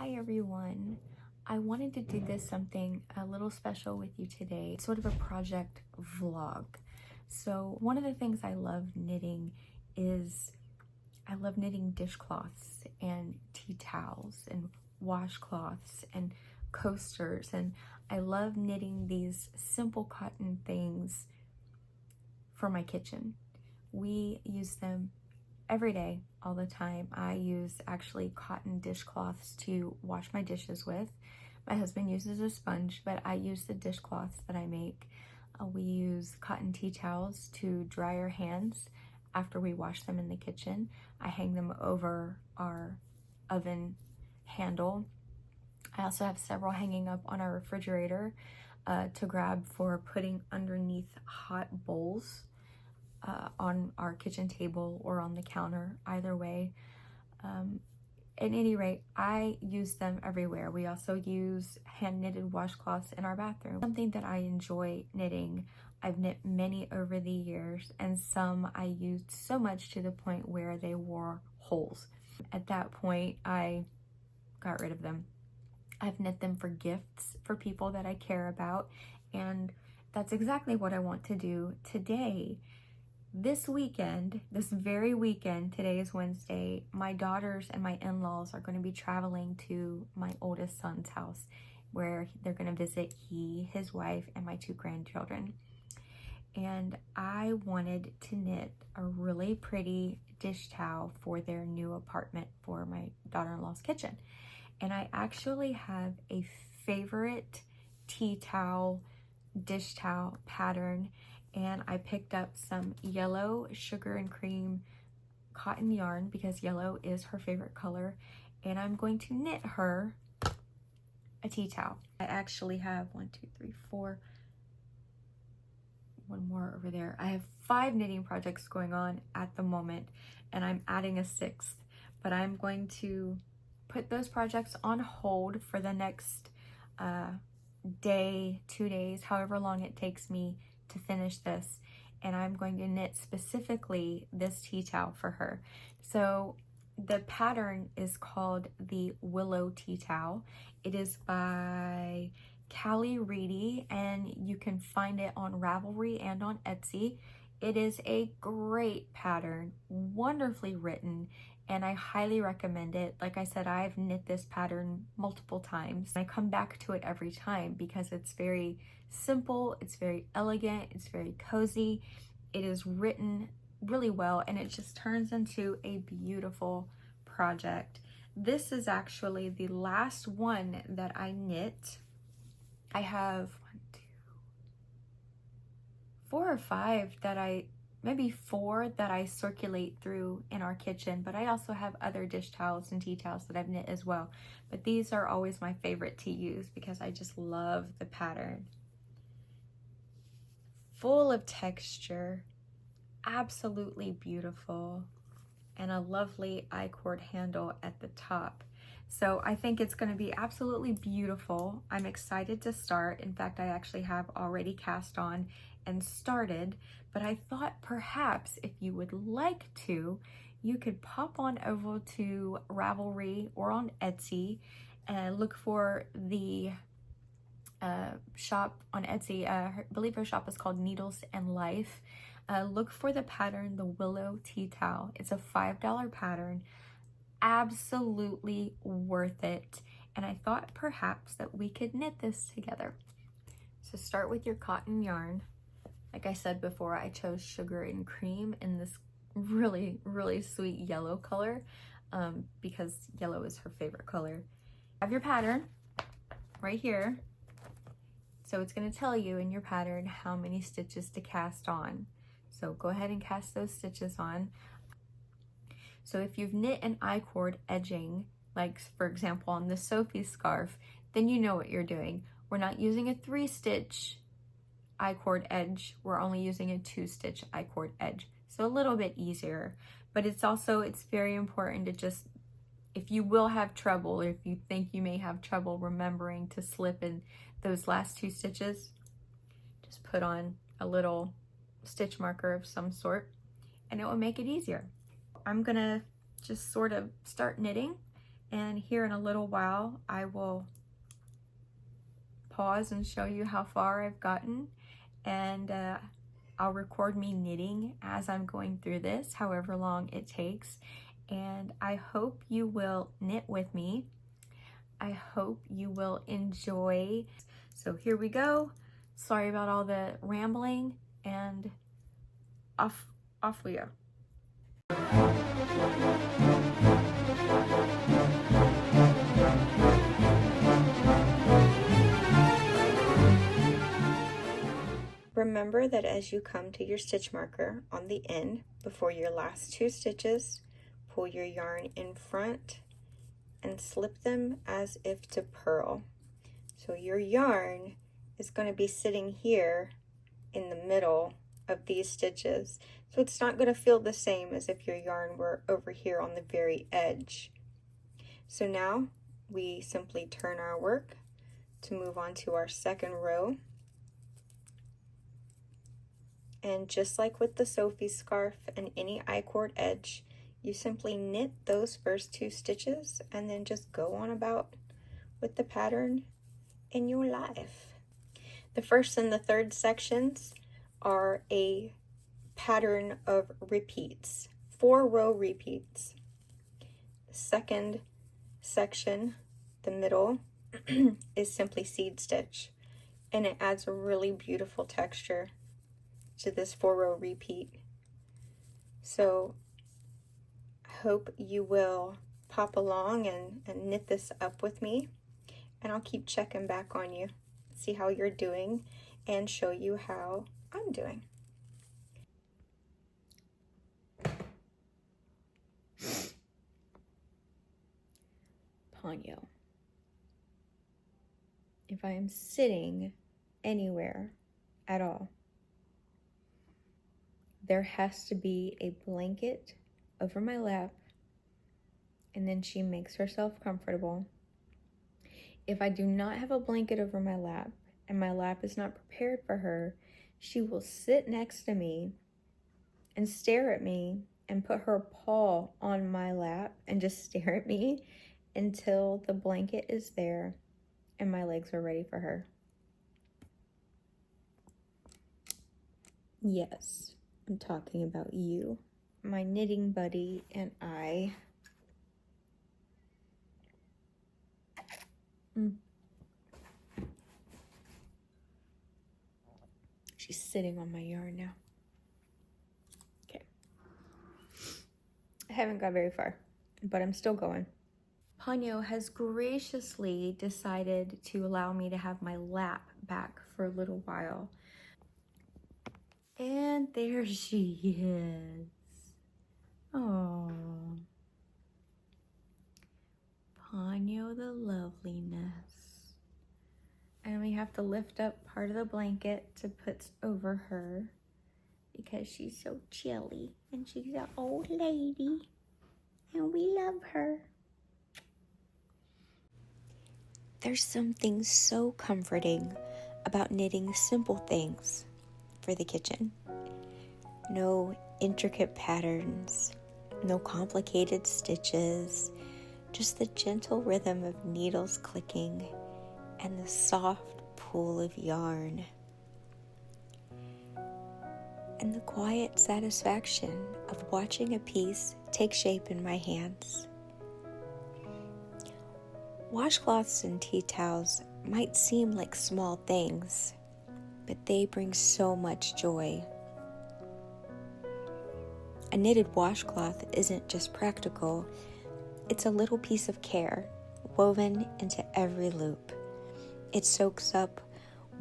Hi everyone. I wanted to do this something a little special with you today, sort of a project vlog. So one of the things I love knitting is I love knitting dishcloths and tea towels and washcloths and coasters, and I love knitting these simple cotton things for my kitchen. We use them every day, all the time. I use actually cotton dishcloths to wash my dishes with. My husband uses a sponge, but I use the dishcloths that I make. We use cotton tea towels to dry our hands after we wash them in the kitchen. I hang them over our oven handle. I also have several hanging up on our refrigerator to grab for putting underneath hot bowls on our kitchen table or on the counter, either way. At any rate, I use them everywhere. We also use hand knitted washcloths in our bathroom. Something that I enjoy knitting. I've knit many over the years, and some I used so much to the point where they wore holes. At that point, I got rid of them. I've knit them for gifts for people that I care about, and that's exactly what I want to do today. This weekend, this very weekend, today is Wednesday, my daughters and my in-laws are going to be traveling to my oldest son's house where they're going to visit his wife, and my two grandchildren. And I wanted to knit a really pretty dish towel for their new apartment for my daughter-in-law's kitchen. And I actually have a favorite tea towel, dish towel pattern, and I picked up some yellow sugar and cream cotton yarn because yellow is her favorite color, and I'm going to knit her a tea towel. I actually have one more over there. I have 5 knitting projects going on at the moment, and I'm adding a 6th, but I'm going to put those projects on hold for the next day, 2 days, however long it takes me to finish this, and I'm going to knit specifically this tea towel for her. So the pattern is called the Willow tea towel. It is by Callie Reedy, and you can find it on Ravelry and on Etsy. It is a great pattern, wonderfully written, and I highly recommend it. Like I said, I've knit this pattern multiple times. I come back to it every time because it's very simple, it's very elegant, it's very cozy. It is written really well, and it just turns into a beautiful project. This is actually the last one that I knit. I have 4 or 5 that maybe 4 that I circulate through in our kitchen, but I also have other dish towels and tea towels that I've knit as well. But these are always my favorite to use because I just love the pattern. Full of texture, absolutely beautiful, and a lovely I-cord handle at the top. So I think it's going to be absolutely beautiful. I'm excited to start. In fact, I actually have already cast on and started, but I thought perhaps if you would like to, you could pop on over to Ravelry or on Etsy and look for the shop on Etsy. I believe her shop is called Needles and Life. Look for the pattern, the Willow tea towel. It's a $5 pattern. Absolutely worth it. And I thought perhaps that we could knit this together. So start with your cotton yarn. Like I said before, I chose sugar and cream in this really, really sweet yellow color because yellow is her favorite color. Have your pattern right here. So it's going to tell you in your pattern how many stitches to cast on. So go ahead and cast those stitches on. So if you've knit an I-cord edging, like for example on the Sophie scarf, then you know what you're doing. We're not using a 3-stitch I-cord edge, we're only using a 2-stitch I-cord edge. So a little bit easier, but it's very important to just, if you will have trouble, or if you think you may have trouble remembering to slip in those last 2 stitches, just put on a little stitch marker of some sort and it will make it easier. I'm gonna just sort of start knitting And here in a little while, I will pause and show you how far I've gotten, and I'll record me knitting as I'm going through this, however long it takes. And I hope you will knit with me. I hope you will enjoy. So here we go. Sorry about all the rambling, and off we go. Remember that as you come to your stitch marker on the end before your last 2 stitches, pull your yarn in front and slip them as if to purl. So your yarn is going to be sitting here in the middle of these stitches. So it's not going to feel the same as if your yarn were over here on the very edge. So now we simply turn our work to move on to our second row. And just like with the Sophie scarf and any I-cord edge, you simply knit those first 2 stitches and then just go on about with the pattern in your life. The first and the third sections are a pattern of repeats, 4-row repeats. The second section, the middle, is simply seed stitch, and it adds a really beautiful texture to this 4-row repeat. So I hope you will pop along and knit this up with me, and I'll keep checking back on you, see how you're doing, and show you how I'm doing. Ponyo. If I am sitting anywhere at all, there has to be a blanket over my lap, and then she makes herself comfortable. If I do not have a blanket over my lap and my lap is not prepared for her, she will sit next to me and stare at me and put her paw on my lap and just stare at me until the blanket is there and my legs are ready for her. Yes, I'm talking about you, my knitting buddy, and I. She's sitting on my yarn now. Okay. I haven't got very far, but I'm still going. Ponyo has graciously decided to allow me to have my lap back for a little while. And there she is. Oh, Ponyo the loveliness. And we have to lift up part of the blanket to put over her because she's so chilly and she's an old lady and we love her. There's something so comforting about knitting simple things for the kitchen. No intricate patterns, no complicated stitches, just the gentle rhythm of needles clicking and the soft pool of yarn. And the quiet satisfaction of watching a piece take shape in my hands. Washcloths and tea towels might seem like small things, but they bring so much joy. A knitted washcloth isn't just practical, it's a little piece of care woven into every loop. It soaks up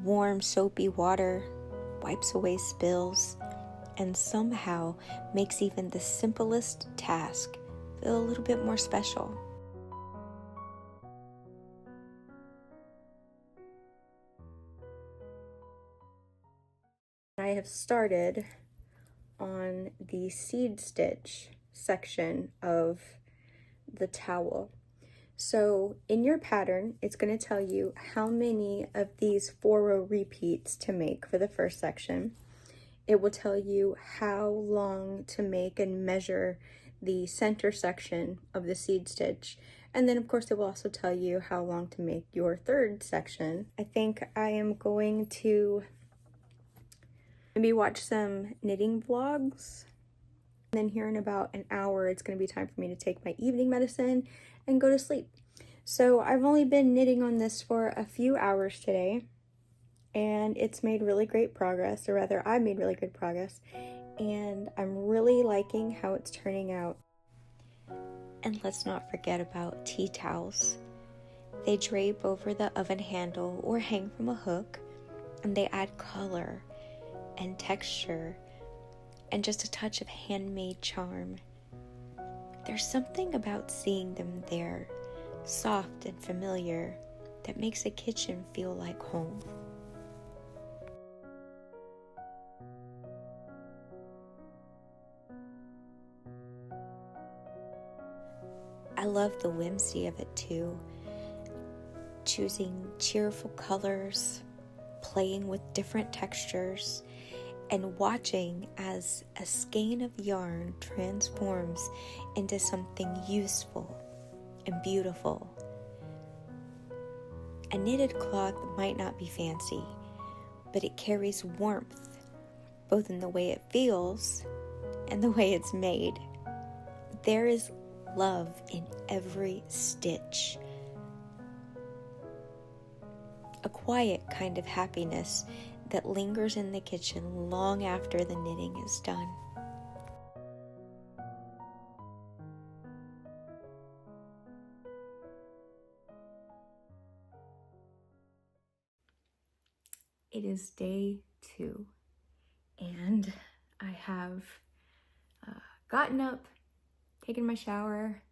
warm, soapy water, wipes away spills, and somehow makes even the simplest task feel a little bit more special. I have started on the seed stitch section of the towel. So in your pattern, it's going to tell you how many of these 4-row repeats to make for the first section. It will tell you how long to make and measure the center section of the seed stitch, And then of course it will also tell you how long to make your third section. I think I am going to maybe watch some knitting vlogs. And then here in about an hour, it's going to be time for me to take my evening medicine and go to sleep. So I've only been knitting on this for a few hours today, and it's made really great progress, or rather I made really good progress, and I'm really liking how it's turning out. And let's not forget about tea towels. They drape over the oven handle or hang from a hook, and they add color and texture and just a touch of handmade charm. There's something about seeing them there, soft and familiar, that makes a kitchen feel like home. I love the whimsy of it too. Choosing cheerful colors, playing with different textures, and watching as a skein of yarn transforms into something useful and beautiful. A knitted cloth might not be fancy, but it carries warmth, both in the way it feels and the way it's made. There is love in every stitch. A quiet kind of happiness that lingers in the kitchen long after the knitting is done. It is day 2, and I have gotten up, taken my shower,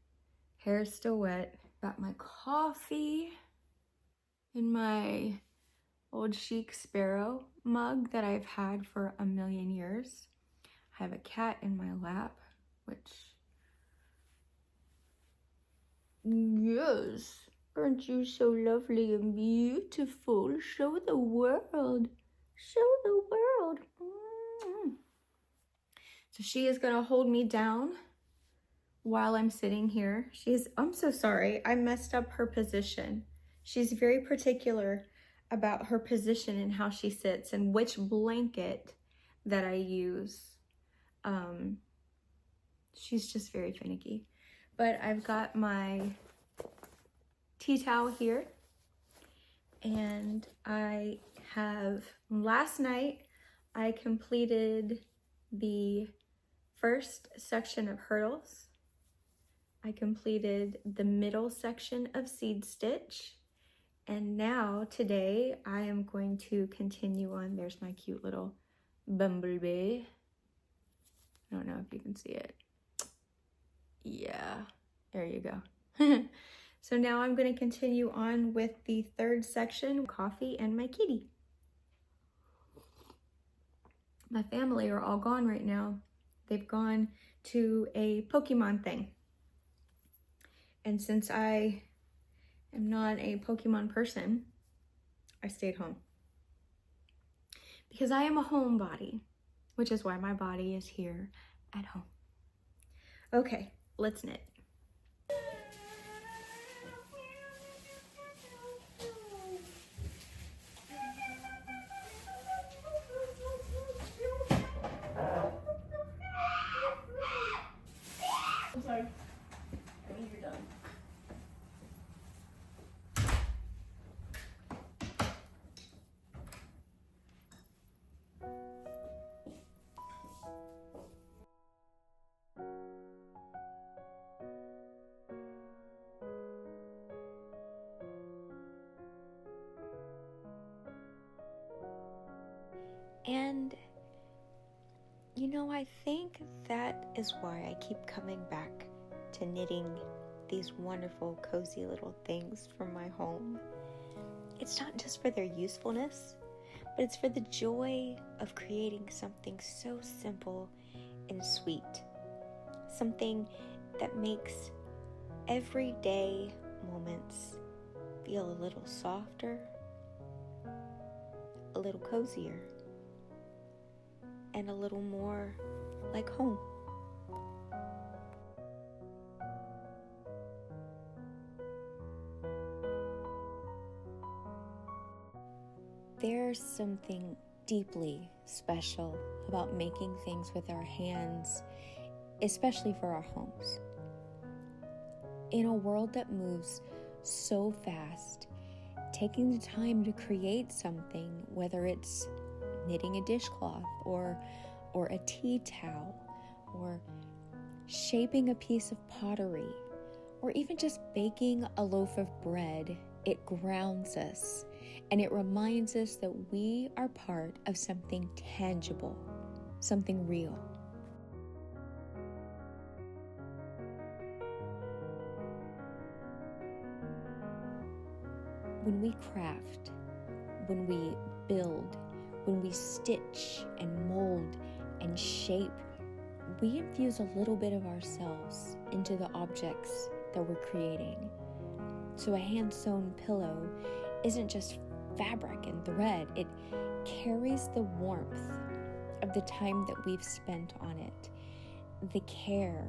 hair is still wet, got my coffee in my old chic sparrow mug that I've had for a million years. I have a cat in my lap, which, yes, aren't you so lovely and beautiful? Show the world. Show the world. So she is gonna hold me down while I'm sitting here. I'm so sorry, I messed up her position. She's very particular about her position and how she sits and which blanket that I use. She's just very finicky. But I've got my tea towel here, and last night I completed the first section of hurdles. I completed the middle section of seed stitch. And now today I am going to continue on. There's my cute little bumblebee. I don't know if you can see it. Yeah, there you go. So now I'm going to continue on with the third section, coffee and my kitty. My family are all gone right now. They've gone to a Pokemon thing. And since I am not a Pokemon person, I stayed home. Because I am a homebody, which is why my body is here at home. Okay, let's knit. I'm sorry. I think you're done. And you know, I think that is why I keep coming back to knitting these wonderful, cozy little things for my home. It's not just for their usefulness, but it's for the joy of creating something so simple and sweet. Something that makes everyday moments feel a little softer, a little cozier, and a little more like home. There's something deeply special about making things with our hands, especially for our homes. In a world that moves so fast, taking the time to create something, whether it's knitting a dishcloth or a tea towel, or shaping a piece of pottery, or even just baking a loaf of bread, it grounds us and it reminds us that we are part of something tangible, something real. When we craft, when we build, when we stitch and mold and shape, we infuse a little bit of ourselves into the objects that we're creating. So a hand-sewn pillow isn't just fabric and thread, it carries the warmth of the time that we've spent on it, the care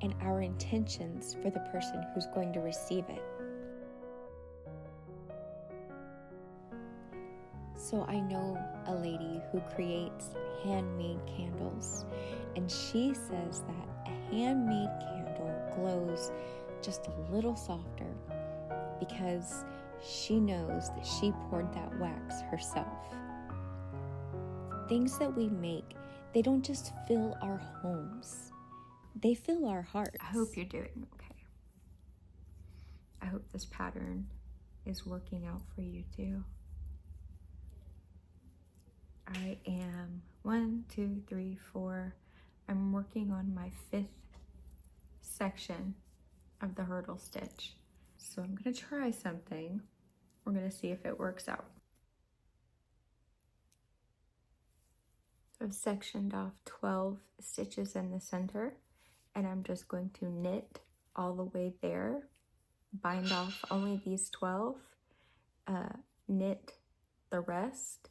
and our intentions for the person who's going to receive it. So I know a lady who creates handmade candles, and she says that a handmade candle glows just a little softer because she knows that she poured that wax herself. Things that we make, they don't just fill our homes, they fill our hearts. I hope you're doing okay. I hope this pattern is working out for you too. I am 1, 2, 3, 4. I'm working on my 5th section of the hurdle stitch. So I'm gonna try something. We're gonna see if it works out. I've sectioned off 12 stitches in the center, and I'm just going to knit all the way there, bind off only these 12, knit the rest,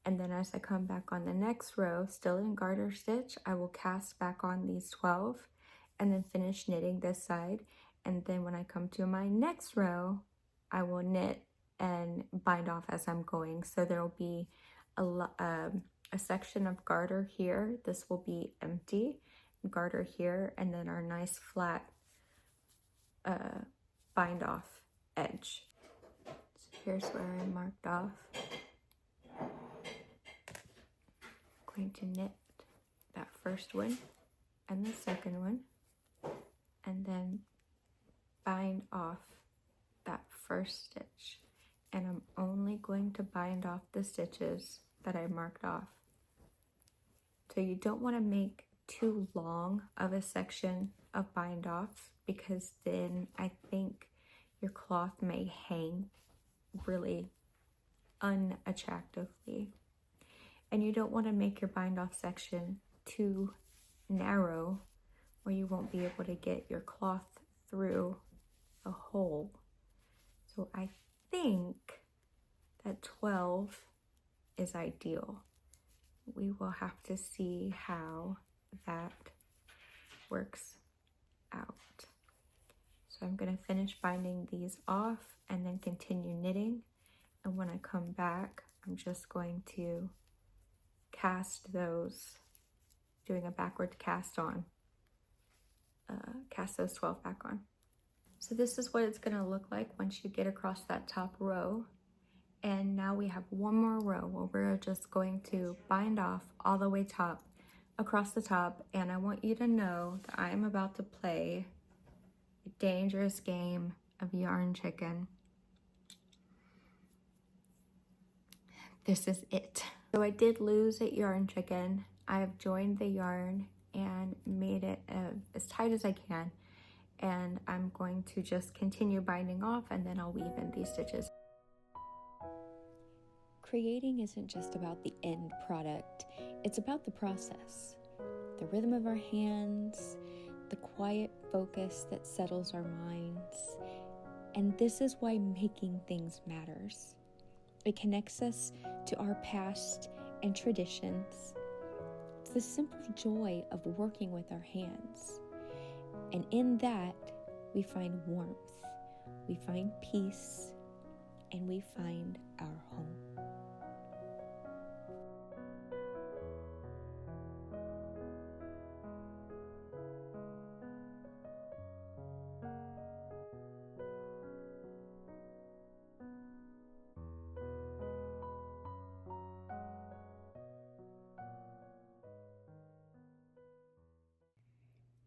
and then as I come back on the next row, still in garter stitch, I will cast back on these 12 and then finish knitting this side. And then when I come to my next row, I will knit and bind off as I'm going. So there will be a section of garter here. This will be empty, garter here, and then our nice flat bind off edge. So here's where I marked off. Going to knit that first one and the second one, and then bind off that first stitch. And I'm only going to bind off the stitches that I marked off. So you don't want to make too long of a section of bind offs, because then I think your cloth may hang really unattractively. And you don't want to make your bind off section too narrow where you won't be able to get your cloth through the hole. So I think that 12 is ideal. We will have to see how that works out. So I'm going to finish binding these off and then continue knitting. And when I come back, I'm just going to cast those, doing a backward cast on, cast those 12 back on. So this is what it's going to look like once you get across that top row. And now we have one more row where we're just going to bind off all the way top, across the top. And I want you to know that I'm about to play a dangerous game of yarn chicken. This is it. So I did lose at yarn chicken. I've joined the yarn and made it as tight as I can. And I'm going to just continue binding off, and then I'll weave in these stitches. Creating isn't just about the end product, it's about the process. The rhythm of our hands, the quiet focus that settles our minds. And this is why making things matters. It connects us to our past and traditions. It's the simple joy of working with our hands. And in that, we find warmth, we find peace, and we find our home.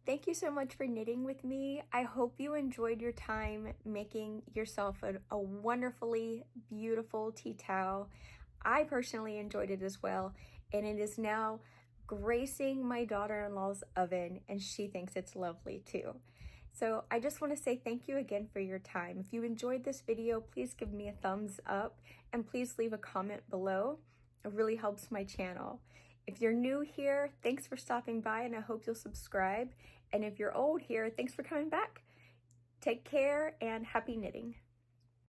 Thank you so much for knitting with me. I hope you enjoyed your time making yourself a wonderfully beautiful tea towel. I personally enjoyed it as well, and it is now gracing my daughter-in-law's oven, and she thinks it's lovely too. So I just want to say thank you again for your time. If you enjoyed this video, please give me a thumbs up and please leave a comment below. It really helps my channel. If you're new here, thanks for stopping by and I hope you'll subscribe. And if you're old here, thanks for coming back. Take care and happy knitting.